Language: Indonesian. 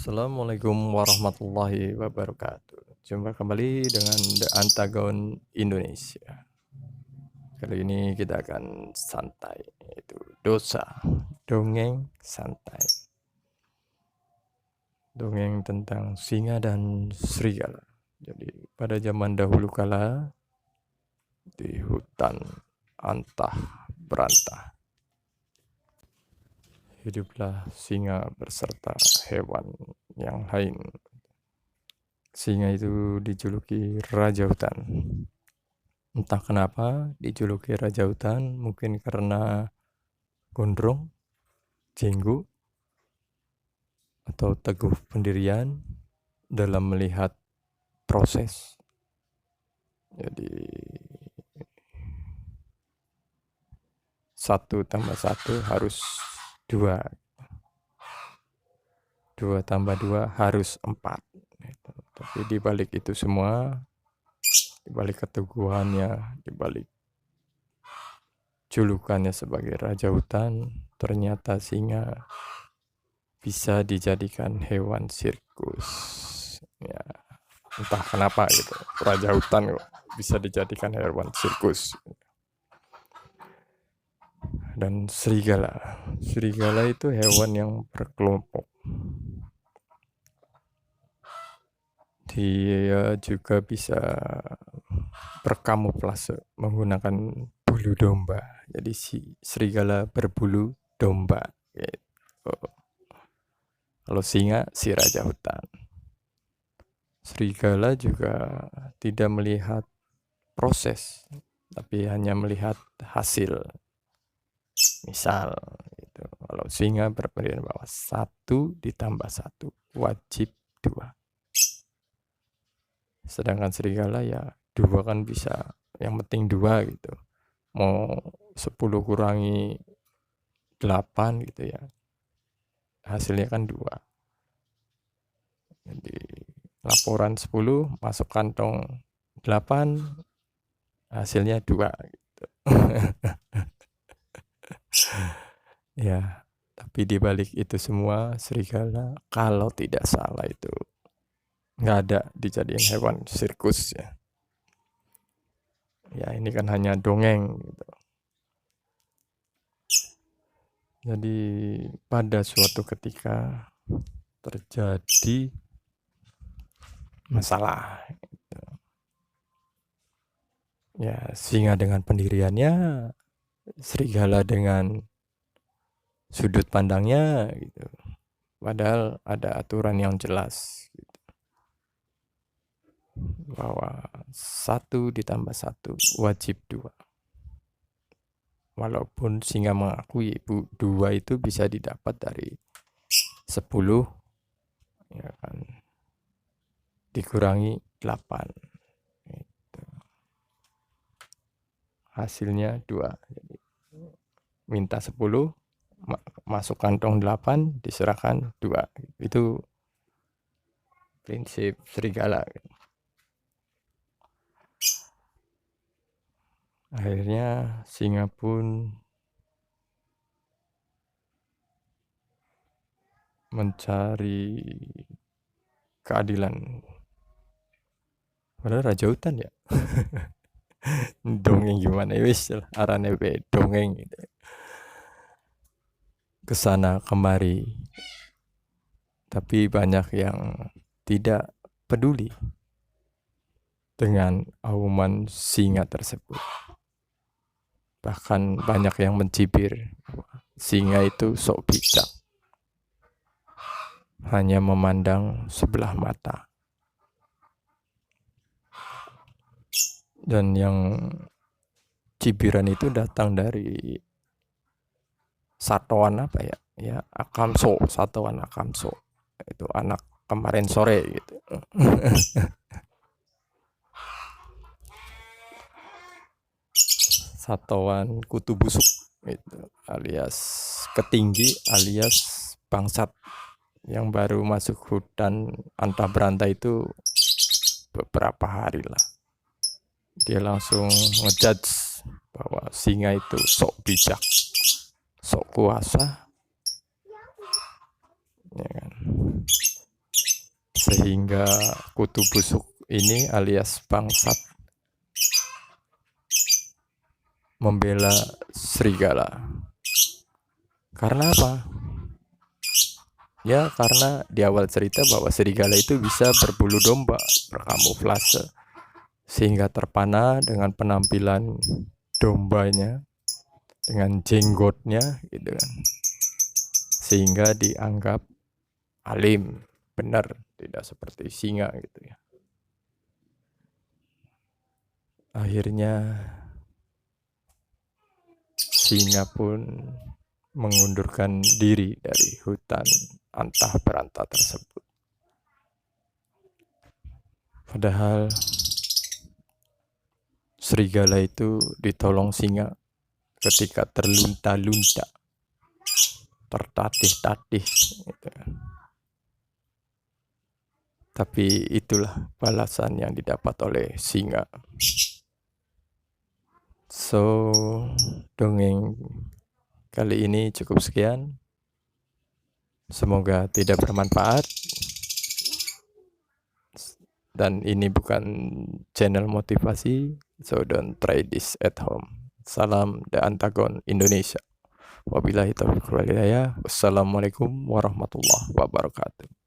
Assalamualaikum warahmatullahi wabarakatuh. Jumpa kembali dengan The Antagon Indonesia. Kali ini kita akan santai, yaitu dosa, dongeng santai. Dongeng tentang singa dan serigala. Jadi pada zaman dahulu kala di hutan antah berantah hiduplah singa beserta hewan yang lain. Singa itu dijuluki raja hutan. Entah kenapa dijuluki raja hutan, mungkin karena gondrong, jenggo, atau teguh pendirian dalam melihat proses. Jadi 1+1 harus 2, 2+2 harus 4. Tapi di balik itu semua, di balik keteguhannya, di balik julukannya sebagai raja hutan, ternyata singa bisa dijadikan hewan sirkus. Ya, entah kenapa gitu, raja hutan kok bisa dijadikan hewan sirkus. Dan serigala, serigala itu hewan yang berkelompok. Dia juga bisa berkamuflase menggunakan bulu domba. Jadi si serigala berbulu domba. Gitu. Kalau singa si raja hutan. Serigala juga tidak melihat proses, tapi hanya melihat hasil. Misal, gitu. Kalau singa berpikir bahwa 1+1 wajib 2. Sedangkan serigala ya 2 kan bisa, yang penting 2 gitu. Mau 10 kurangi 8 gitu ya, hasilnya kan 2. Jadi laporan 10 masuk kantong 8, hasilnya 2 gitu. Ya, tapi di balik itu semua serigala kalau tidak salah itu nggak ada dijadiin hewan sirkus ya. Ya ini kan hanya dongeng gitu. Jadi pada suatu ketika terjadi masalah. Gitu. Ya singa dengan pendiriannya, serigala dengan sudut pandangnya gitu. Padahal ada aturan yang jelas gitu. Bahwa 1+1 wajib 2. Walaupun singa mengakui 2 itu bisa didapat dari 10 ya kan, dikurangi 8 gitu. Hasilnya 2. Jadi minta 10, masuk kantong 8, diserahkan 2. Itu prinsip serigala. Akhirnya singa pun mencari keadilan. Padahal raja hutan ya. Dongeng gimana ya wis arane dongeng gitu. Kesana kemari. Tapi banyak yang tidak peduli dengan auman singa tersebut. Bahkan banyak yang mencibir singa itu sok bijak, hanya memandang sebelah mata. Dan yang cibiran itu datang dari satuan apa ya? Ya Akamso, satuan Akamso. Itu anak kemarin sore gitu. Satuan kutu busuk gitu, alias ketinggi, alias bangsat yang baru masuk hutan antah berantah itu beberapa hari lah. Dia langsung ngejudge bahwa singa itu sok bijak, sok kuasa, ya kan? sehingga kutu busuk ini alias bangsat membela serigala. Karena apa? Ya karena di awal cerita bahwa serigala itu bisa berbulu domba, berkamuflase, sehingga terpana dengan penampilan dombanya, dengan jenggotnya gitu kan, sehingga dianggap alim, benar, tidak seperti singa gitu ya. Akhirnya singa pun mengundurkan diri dari hutan antah berantah tersebut. Padahal serigala itu ditolong singa ketika terlunta-lunta, tertatih-tatih gitu. Tapi itulah balasan yang didapat oleh singa. So, dongeng kali ini cukup sekian. Semoga tidak bermanfaat. Dan ini bukan channel motivasi, so don't try this at home. Salam The Antagon Indonesia. Wabillahi taufiq wal hidayah. Wassalamualaikum warahmatullahi wabarakatuh.